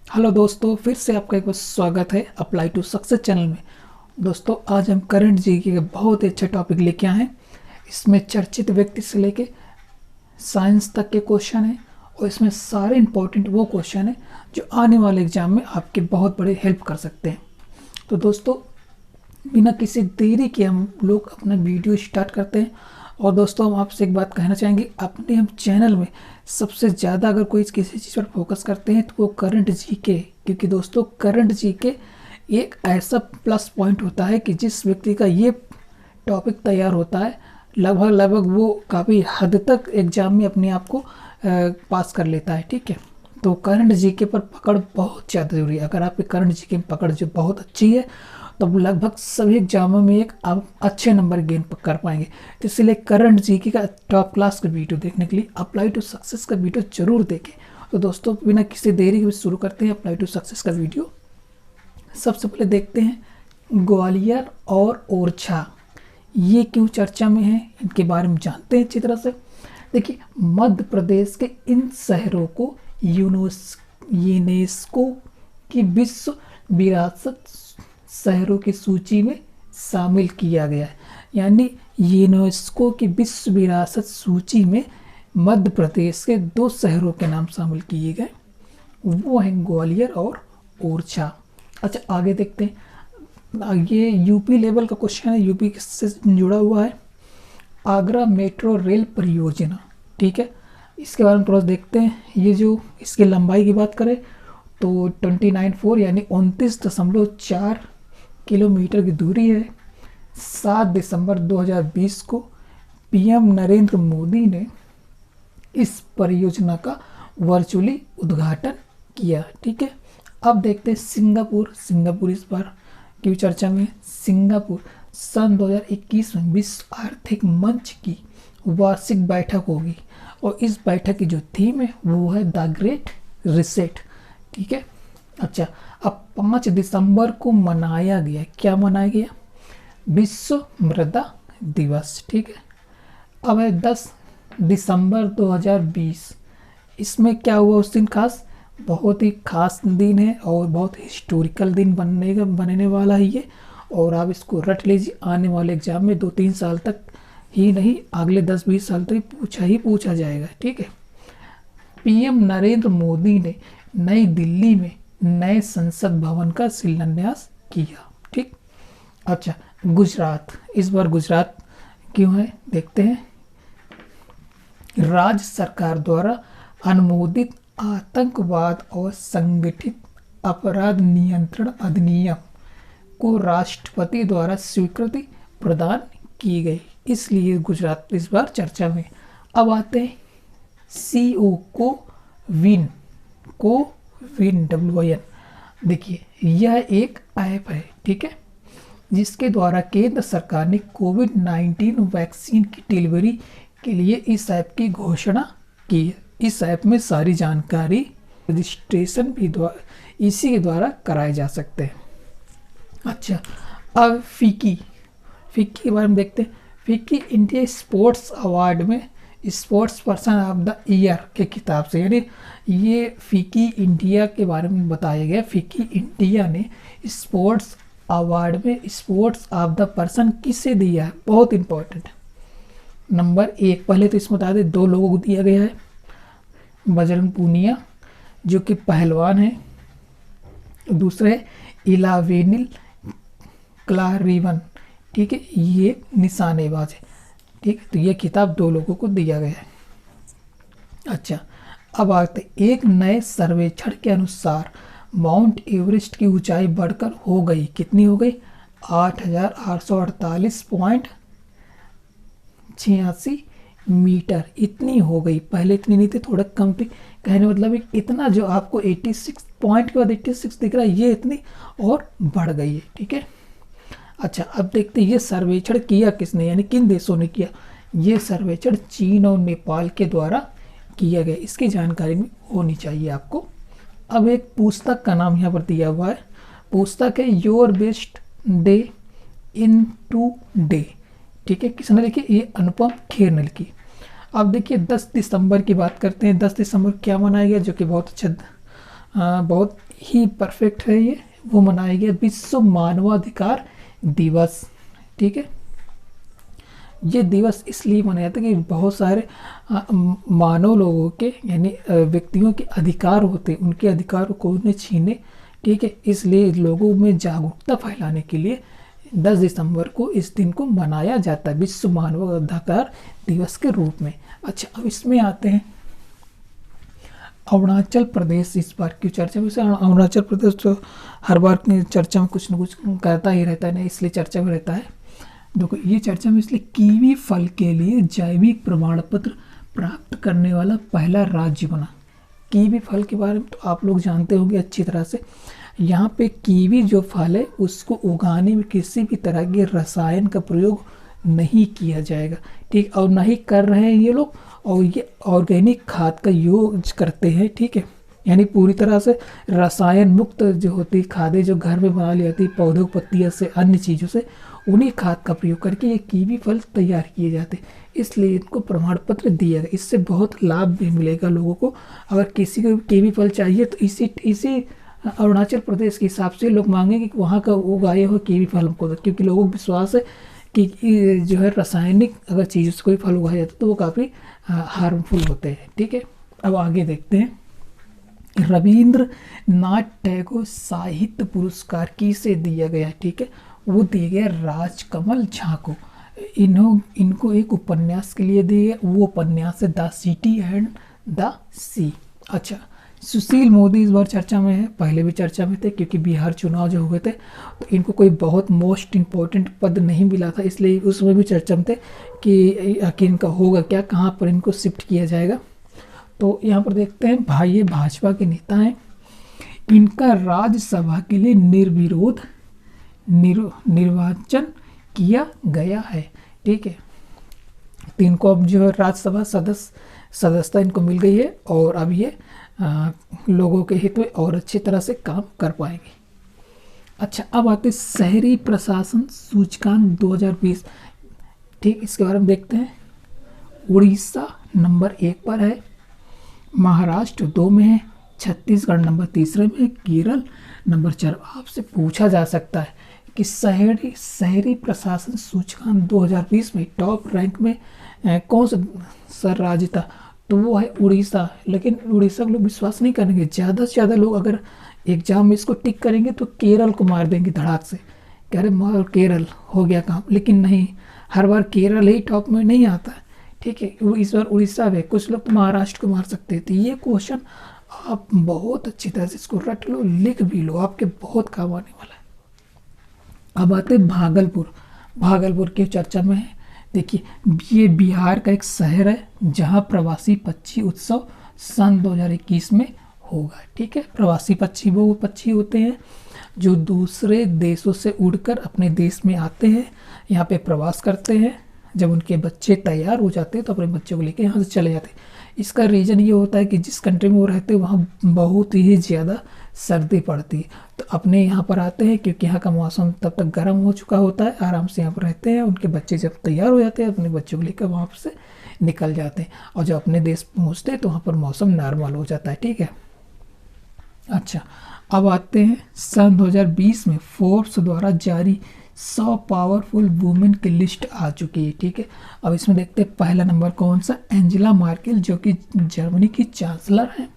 Hello दोस्तों, फिर से आपका एक बार स्वागत है अप्लाई टू सक्सेस चैनल में। दोस्तों, आज हम करंट जीके के बहुत ही अच्छे टॉपिक लेके आए हैं। इसमें चर्चित व्यक्ति से लेके साइंस तक के क्वेश्चन हैं और इसमें सारे इंपॉर्टेंट वो क्वेश्चन हैं जो आने वाले एग्जाम में आपके बहुत बड़े हेल्प कर सकते हैं। तो दोस्तों, बिना किसी देरी के हम लोग अपना वीडियो स्टार्ट करते हैं। और दोस्तों, हम आपसे एक बात कहना चाहेंगे, अपने हम चैनल में सबसे ज़्यादा अगर कोई किसी चीज़ पर फोकस करते हैं तो वो करंट जीके, क्योंकि दोस्तों करंट जीके एक ऐसा प्लस पॉइंट होता है कि जिस व्यक्ति का ये टॉपिक तैयार होता है लगभग वो काफ़ी हद तक एग्जाम में अपने आप को पास कर लेता है। ठीक है, तो करंट जीके पर पकड़ बहुत ज़्यादा ज़रूरी है। अगर आपकी करंट जीके में पकड़ जो बहुत अच्छी है तो लगभग सभी एग्जामों में एक आप अच्छे नंबर गेन कर पाएंगे। तो इसलिए करंट जीके का टॉप क्लास का वीडियो देखने के लिए अप्लाई टू सक्सेस का वीडियो जरूर देखें। तो दोस्तों, बिना किसी देरी के शुरू करते हैं अप्लाई टू सक्सेस का वीडियो। सबसे पहले देखते हैं ग्वालियर और ओरछा ये क्यों चर्चा में है, इनके बारे में जानते हैं अच्छी तरह से। देखिए, मध्य प्रदेश के इन शहरों को यूनेस्को की विश्व विरासत शहरों की सूची में शामिल किया गया है। यानी यूनेस्को की विश्व विरासत सूची में मध्य प्रदेश के 2 शहरों के नाम शामिल किए गए, वो हैं ग्वालियर और ओरछा। अच्छा, आगे देखते हैं। ये यूपी लेवल का क्वेश्चन है, यूपी से जुड़ा हुआ है। आगरा मेट्रो रेल परियोजना, ठीक है, इसके बारे में थोड़ा देखते हैं। ये जो इसकी लंबाई की बात करें तो 29.4 यानी 29.4 किलोमीटर की दूरी है। 7 दिसंबर 2020 को पीएम नरेंद्र मोदी ने इस परियोजना का वर्चुअली उद्घाटन किया। ठीक है, अब देखते हैं सिंगापुर इस बार की चर्चा में। सिंगापुर सन 2021 में विश्व आर्थिक मंच की वार्षिक बैठक होगी और इस बैठक की जो थीम है वो है द ग्रेट रिसेट। ठीक है, अच्छा, अब 5 दिसंबर को मनाया गया, क्या मनाया गया? विश्व मृदा दिवस। ठीक है, अब है 10 दिसंबर 2020। इसमें क्या हुआ उस दिन खास? बहुत ही खास दिन है और बहुत हिस्टोरिकल दिन बनने वाला है ये। और आप इसको रट लीजिए, आने वाले एग्जाम में 2-3 साल तक ही नहीं, अगले 10-20 साल तक पूछा जाएगा। ठीक है, पीएम नरेंद्र मोदी ने नई दिल्ली में नए संसद भवन का शिलान्यास किया। ठीक, अच्छा, गुजरात, इस बार गुजरात क्यों है देखते हैं। राज्य सरकार द्वारा अनुमोदित आतंकवाद और संगठित अपराध नियंत्रण अधिनियम को राष्ट्रपति द्वारा स्वीकृति प्रदान की गई, इसलिए गुजरात इस बार चर्चा में। अब आते हैं CO कोविन WIN। देखिए, यह एक ऐप है, ठीक है, जिसके द्वारा केंद्र सरकार ने कोविड-19 वैक्सीन की डिलीवरी के लिए इस ऐप की घोषणा की है। इस ऐप में सारी जानकारी, रजिस्ट्रेशन भी इसी के द्वारा कराए जा सकते हैं। अच्छा, अब फिक्की के बारे में देखते हैं। फिक्की इंडिया स्पोर्ट्स अवार्ड में sports person of the year के खिताब से, यानी ये फिक्की इंडिया के बारे में बताया गया। फिक्की इंडिया ने स्पोर्ट्स अवार्ड में स्पोर्ट्स ऑफ द पर्सन किसे दिया है? बहुत इंपॉर्टेंट। नंबर 1, पहले तो इसमें बता दें 2 लोगों को दिया गया है। बजरंग पूनिया जो कि पहलवान है, दूसरे इलावेनिल क्लारीवन, ठीक है, ये निशानेबाज है। ठीक है, तो ये खिताब 2 लोगों को दिया गया है। अच्छा, अब आते एक नए सर्वेक्षण के अनुसार माउंट एवरेस्ट की ऊंचाई बढ़कर हो गई, कितनी हो गई? 8,848.86 मीटर, इतनी हो गई। पहले इतनी नहीं थी, थोड़ा कम थी। कहने मतलब इतना जो आपको 86 पॉइंट के बाद 86 दिख रहा है, ये इतनी और बढ़ गई है। ठीक है, अच्छा, अब देखते हैं ये सर्वेक्षण किया किसने, यानी किन देशों ने किया। ये सर्वेक्षण चीन और नेपाल के द्वारा किया गया, इसकी जानकारी भी होनी चाहिए आपको। अब एक पुस्तक का नाम यहाँ पर दिया हुआ है, पुस्तक है your best day in today. ठीक है, किसने लिखी? ये अनुपम खेर ने लिखी। अब देखिए 10 दिसंबर की बात करते हैं। 10 दिसंबर क्या मनाया गया, जो कि बहुत अच्छा बहुत ही परफेक्ट है ये, वो मनाया गया विश्व मानवाधिकार दिवस। ठीक है, ये दिवस इसलिए मनाया जाता है कि बहुत सारे मानव लोगों के यानी व्यक्तियों के अधिकार होते, उनके अधिकारों को उन्हें छीने। ठीक है, इसलिए लोगों में जागरूकता फैलाने के लिए 10 दिसंबर को इस दिन को मनाया जाता है विश्व मानवाधिकार दिवस के रूप में। अच्छा, अब इसमें आते हैं अरुणाचल प्रदेश। इस बार की चर्चा में से अरुणाचल प्रदेश तो हर बार की चर्चा में कुछ न कुछ करता ही रहता है ना, इसलिए चर्चा में रहता है। देखो ये चर्चा में इसलिए कीवी फल के लिए जैविक प्रमाण पत्र प्राप्त करने वाला पहला राज्य बना। कीवी फल के बारे में तो आप लोग जानते होंगे अच्छी तरह से। यहाँ पे कीवी जो फल है उसको उगाने में किसी भी तरह के रसायन का प्रयोग नहीं किया जाएगा। ठीक, और ना ही कर रहे हैं ये लोग, और ये ऑर्गेनिक खाद का यूज करते हैं। ठीक है, यानी पूरी तरह से रसायन मुक्त जो होती खादें जो घर में बना ली जाती पौधों पत्तियों से, अन्य चीज़ों से, उन्हीं खाद का प्रयोग करके ये कीवी फल तैयार किए जाते, इसलिए इनको प्रमाण पत्र दिया गया। इससे बहुत लाभ भी मिलेगा लोगों को। अगर किसी को कीवी फल चाहिए तो इसी अरुणाचल प्रदेश के हिसाब से लोग मांगेंगे कि वहाँ का उगाए हुए कीवी फल हमको दो, क्योंकि लोगों को विश्वास है कि जो है रासायनिक अगर चीज़ों से कोई फल उगाया जाता है तो वो काफ़ी हार्मफुल होते हैं। ठीक है, अब आगे देखते हैं रविंद्रनाथ टैगोर साहित्य पुरस्कार किसे दिया गया। ठीक है, वो दिया गया राजकमल झा को। इनको एक उपन्यास के लिए दिए, वो उपन्यास है द सिटी एंड द सी। अच्छा, सुशील मोदी इस बार चर्चा में है, पहले भी चर्चा में थे क्योंकि बिहार चुनाव जो हुए थे तो इनको कोई बहुत मोस्ट इम्पोर्टेंट पद नहीं मिला था, इसलिए उसमें भी चर्चा में थे कि इनका होगा क्या, कहाँ पर इनको शिफ्ट किया जाएगा। तो यहाँ पर देखते हैं भाई ये भाजपा के नेता हैं, इनका राज्यसभा के लिए निर्विरोध निर्वाचन किया गया है। ठीक है, तो इनको अब जो है राज्यसभा सदस्यता इनको मिल गई है और अब ये लोगों के हित में और अच्छी तरह से काम कर पाएंगे। अच्छा, अब आते शहरी प्रशासन सूचकांक 2020। ठीक, इसके बारे में देखते हैं। उड़ीसा नंबर 1 पर है, महाराष्ट्र 2 में है, छत्तीसगढ़ नंबर 3 में है, केरल नंबर 4। आपसे पूछा जा सकता है कि शहरी प्रशासन सूचकांक 2020 में टॉप रैंक में कौन सा राज्य था, तो वो है उड़ीसा। लेकिन उड़ीसा को लोग विश्वास नहीं करेंगे, ज़्यादा से ज़्यादा लोग अगर एग्जाम में इसको टिक करेंगे तो केरल को मार देंगे धड़ाक से, कह रहे केरल हो गया काम, लेकिन नहीं, हर बार केरल ही टॉप में नहीं आता है। ठीक है, इस बार उड़ीसा में, कुछ लोग तो महाराष्ट्र को मार सकते हैं। तो ये क्वेश्चन आप बहुत अच्छी तरह से इसको रट लो, लिख भी लो, आपके बहुत काम आने वाला है। अब आते भागलपुर की चर्चा में है। देखिए, ये बिहार का एक शहर है जहाँ प्रवासी पक्षी उत्सव सन 2021 में होगा। ठीक है, प्रवासी पक्षी वो पक्षी होते हैं जो दूसरे देशों से उड़कर अपने देश में आते हैं, यहाँ पे प्रवास करते हैं। जब उनके बच्चे तैयार हो जाते हैं तो अपने बच्चों को लेकर यहाँ से चले जाते हैं। इसका रीज़न ये होता है कि जिस कंट्री में वो रहते हैं वहाँ बहुत ही ज़्यादा सर्दी पड़ती है, तो अपने यहाँ पर आते हैं क्योंकि यहाँ का मौसम तब तक गर्म हो चुका होता है, आराम से यहाँ पर रहते हैं। उनके बच्चे जब तैयार हो जाते हैं अपने बच्चों को लेकर वहाँ से निकल जाते हैं, और जब अपने देश पहुँचते हैं तो वहाँ पर मौसम नॉर्मल हो जाता है। ठीक है, अच्छा, अब आते हैं सन 2020 में फोर्ब्स द्वारा जारी 100 पावरफुल वुमेन की लिस्ट आ चुकी है। ठीक है, अब इसमें देखते हैं पहला नंबर कौन सा, एंजेला मार्केल जो कि जर्मनी की चांसलर है।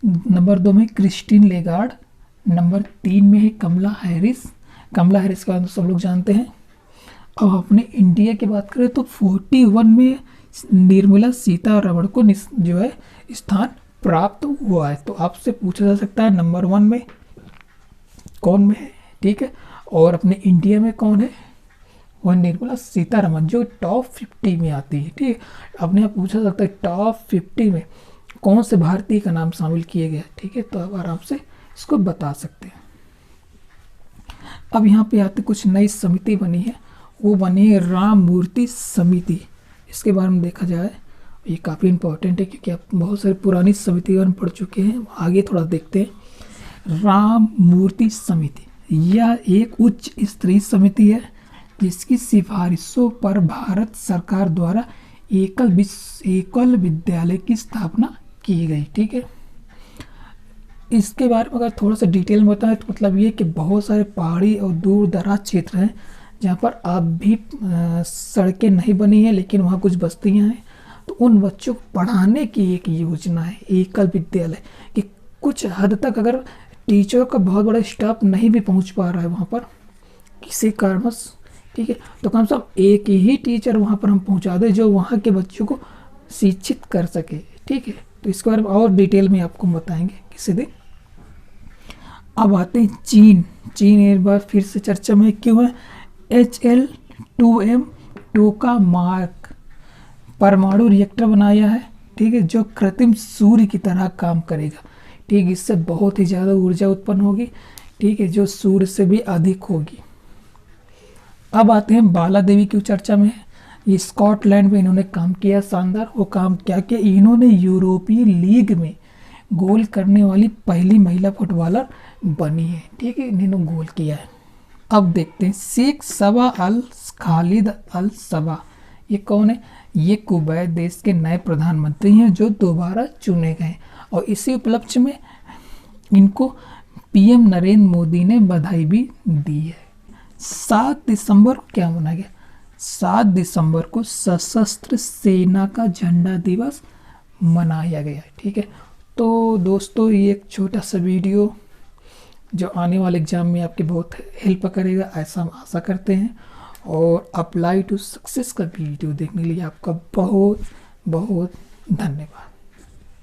नंबर 2 में क्रिस्टीन लेगार्ड, नंबर 3 में है कमला हैरिस के बारे में सब लोग जानते हैं। अब अपने इंडिया की बात करें तो 41 में निर्मला सीतारमण को जो है स्थान प्राप्त हुआ है। तो आपसे पूछा जा सकता है नंबर 1 में कौन में है। ठीक है, और अपने इंडिया में कौन है, वह निर्मला सीतारमण जो टॉप 50 में आती है। ठीक है, अपने आप पूछा सकता है टॉप 50 में कौन से भारतीय का नाम शामिल किया गया। ठीक है, तो आप आराम से इसको बता सकते हैं। अब यहाँ पे आते कुछ नई समिति बनी है, वो बनी है राम मूर्ति समिति। इसके बारे में देखा जाए ये काफ़ी इंपॉर्टेंट है क्योंकि आप बहुत सारी पुरानी समिति पढ़ चुके हैं। आगे थोड़ा देखते हैं। राम मूर्ति समिति यह एक उच्च स्तरीय समिति है जिसकी सिफारिशों पर भारत सरकार द्वारा एकल विद्यालय की स्थापना की गई। ठीक है, इसके बारे में अगर थोड़ा सा डिटेल में बताएं तो मतलब ये कि बहुत सारे पहाड़ी और दूर दराज क्षेत्र हैं जहाँ पर अब भी सड़कें नहीं बनी हैं, लेकिन वहाँ कुछ बस्तियाँ हैं। तो उन बच्चों को पढ़ाने की एक योजना है एकल विद्यालय, कि कुछ हद तक अगर टीचर का बहुत बड़ा स्टाफ नहीं भी पहुँच पा रहा है वहाँ पर किसी कारणवश, ठीक है, तो कम से कम एक ही टीचर वहाँ पर हम पहुँचा दें जो वहाँ के बच्चों को शिक्षित कर सके, ठीक है। तो इसके बारे में और डिटेल में आपको बताएंगे किसी दिन। अब आते हैं चीन। चीन एक बार फिर से चर्चा में क्यों है। HL2M टोकामाक परमाणु रिएक्टर बनाया है, ठीक है, जो कृत्रिम सूर्य की तरह काम करेगा, ठीक। इससे बहुत ही ज़्यादा ऊर्जा उत्पन्न होगी, ठीक है, जो सूर्य से भी अधिक होगी। अब आते हैं बाला देवी की चर्चा में। ये स्कॉटलैंड में इन्होंने काम किया शानदार। वो काम क्या किया, इन्होंने यूरोपीय लीग में गोल करने वाली पहली महिला फुटबॉलर बनी है, ठीक है, इन्होंने गोल किया है। अब देखते हैं शेख सबा अल खालिद अल सबा, ये कौन है। ये कुवैत देश के नए प्रधानमंत्री हैं जो दोबारा चुने गए, और इसी उपलक्ष्य में इनको PM नरेंद्र मोदी ने बधाई भी दी है। 7 दिसंबर को क्या मनाया गया, 7 दिसंबर को सशस्त्र सेना का झंडा दिवस मनाया गया, ठीक है। तो दोस्तों ये एक छोटा सा वीडियो जो आने वाले एग्जाम में आपकी बहुत हेल्प करेगा, ऐसा हम आशा करते हैं। और अप्लाई टू सक्सेस का वीडियो देखने के लिए आपका बहुत बहुत धन्यवाद।